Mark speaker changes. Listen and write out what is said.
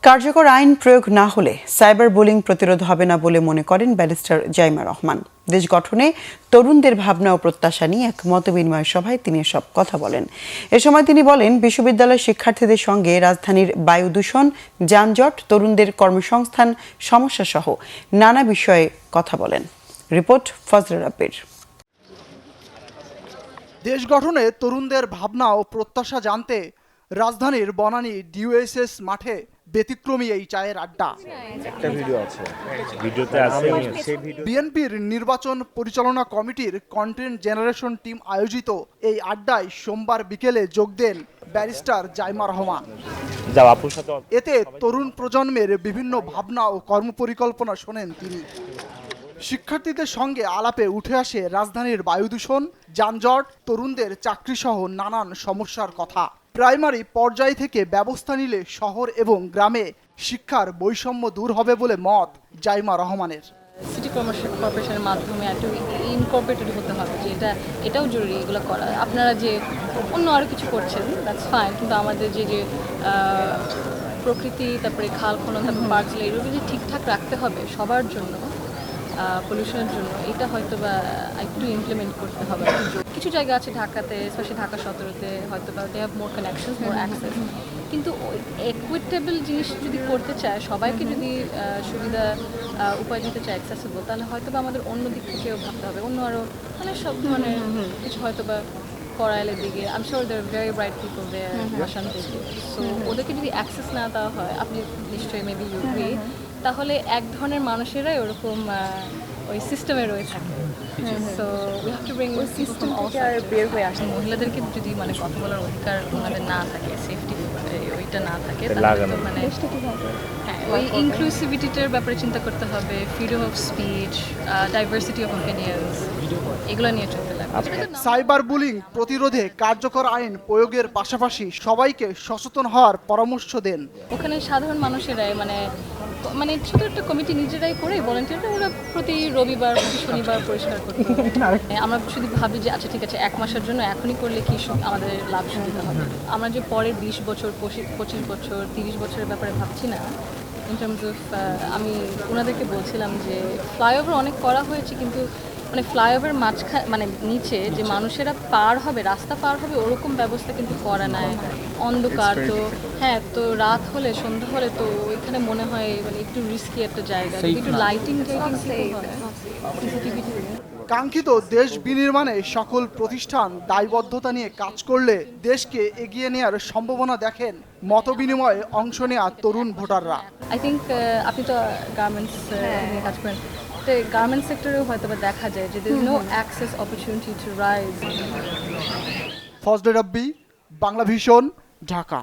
Speaker 1: কার্যকর আইন প্রয়োগ না হলে সাইবার বুলিং প্রতিরোধ হবে না বলে মনে করেন ব্যারিস্টার জাইমা রহমান। দেশ গঠনে তরুণদের ভাবনা ও প্রত্যাশা নিয়ে এক মতবিনিময় সভায় তিনি এসব কথা বলেন। এ সময় তিনি বলেন, বিশ্ববিদ্যালয়ের শিক্ষার্থীদের সঙ্গে রাজধানীর বায়ু দূষণ, যানজট, তরুণদের কর্মসংস্থান সমস্যা সহ নানা বিষয়ে কথা বলেন। রিপোর্ট ফজলে রাব্বির।
Speaker 2: দেশ গঠনে তরুণদের ভাবনা ও প্রত্যাশা জানতে রাজধানীর বনানী ডিওএসএস মাঠে ব্যতিক্রমী এই চায়ের আড্ডা।
Speaker 3: একটা ভিডিও আছে, ভিডিওতে আছে সেই ভিডিও।
Speaker 2: বিএনপির নির্বাচন পরিচালনা কমিটির কন্টেন্ট জেনারেশন টিম আয়োজিত এই আড্ডায় সোমবার বিকেলে যোগ দেন ব্যারিস্টার জাইমা রহমান। এতে তরুণ প্রজন্মের বিভিন্ন ভাবনা ও কর্মপরিকল্পনা শোনেন তিনি। শিক্ষার্থীদের সঙ্গে আলাপে উঠে আসে রাজধানীর বায়ু দূষণ, যানজট, তরুণদের চাকরিসহ নানান সমস্যার কথা। প্রাইমারি পর্যায় থেকে ব্যবস্থা নিলে শহর এবং গ্রামে শিক্ষার বৈষম্য দূর হবে বলে মত জাইমা রহমানের।
Speaker 4: সিটি কর্পোরেশনের মাধ্যমে একটু ইনকর্পোরেটেড হতে হবে, যে এটাও জরুরি এগুলো করা। আপনারা যে অন্য আরও কিছু করছেন দ্যাটস ফাইন, কিন্তু আমাদের যে প্রকৃতি, তারপরে খাল খনন, তারপরে পার্কগুলো, এগুলো যে ঠিকঠাক রাখতে হবে সবার জন্য, পলিউশনের জন্য, এটা হয়তো বা একটু ইমপ্লিমেন্ট করতে হবে। কিছু জায়গা আছে ঢাকাতে, স্পেশালি ঢাকা 17-তে হয়তো বা they have more connections, more access, কিন্তু ইকুইটেবল জিনিস যদি করতে চায়, সবাইকে যদি সুবিধা উপায় দিতে চায় অ্যাক্সেসিবল, তাহলে হয়তো বা আমাদের অন্য দিক থেকেও ভাবতে হবে, অন্য আরও মানে সব ধরনের কিছু হয়তো বা করাইলের দিকে। I am sure they are very bright people there Russian থেকে। সো ওদেরকে যদি অ্যাক্সেস না দেওয়া হয়, আপনি নিশ্চয়ই মেবি ইউ এগ্রি, তাহলে এক ধরনের মানুষেরাই ওরকম ওই সিস্টেমে রয়ে থাকে। So we have to bring system থেকে আর বের হয়ে আসে। মহিলাদেরকে যদি মানে কথা বলার অধিকার ওনাদের না থাকে, সেফটি ওইটা না থাকে, তাহলে মানে হ্যাঁ, ওই ইনক্লুসিভিটিটার ব্যাপারে চিন্তা করতে হবে, freedom of speech, diversity of opinions, এগুলো নিয়ে চলতে লাগবে।
Speaker 2: সাইবার বুলিং প্রতিরোধে কার্যকর আইন প্রয়োগের পাশাপাশি সবাইকে সচেতন হওয়ার পরামর্শ দেন।
Speaker 4: ওখানে সাধারণ মানুষেরাই মানে ছোট একটা কমিটি নিজেরাই করে ভলান্টিয়াররা ওরা প্রতি রবিবার, প্রতি শনিবার পরিষ্কার করতে হবে। আমরা শুধু ভাবি যে আচ্ছা ঠিক আছে, 1 মাসের জন্য এখনই করলে কি আমাদের লাভ সুবিধা হবে। আমরা যে পরের 20 বছর, 25 বছর, 30 বছরের ব্যাপারে ভাবছি না। ইন টার্মস অফ, আমি ওনাদেরকে বলছিলাম যে ফ্লাইওভার অনেক করা হয়েছে, কিন্তু মানে ফ্লাইওভার মাঝখানে মানে নিচে যে মানুষেরা পার হবে, রাস্তা পার হবে, ওরকম ব্যবস্থা কিন্তু করা নাই। অন্ধকার তো, হ্যাঁ, তো রাত হলে, সন্ধ্যা হলে তো ওইখানে মনে হয় মানে একটু রিস্কি একটা জায়গা, একটু লাইটিং
Speaker 2: কাঙ্ক্ষিত দেশ বিনির্মাণে সকল প্রতিষ্ঠান দায়বদ্ধতা নিয়ে কাজ করলে দেশকে এগিয়ে নেওয়ার সম্ভাবনা দেখেন মতবিনিময়ে অংশ নেওয়া তরুণ ভোটাররা।
Speaker 4: আই থিঙ্ক আপনি তো গার্মেন্টস নিয়ে কাজ করেন, তো গার্মেন্টস সেক্টরেও হয়তো বা দেখা যায় যে there is no access opportunity to rise.
Speaker 2: Fazle Rabbi, Bangla vision, Dhaka.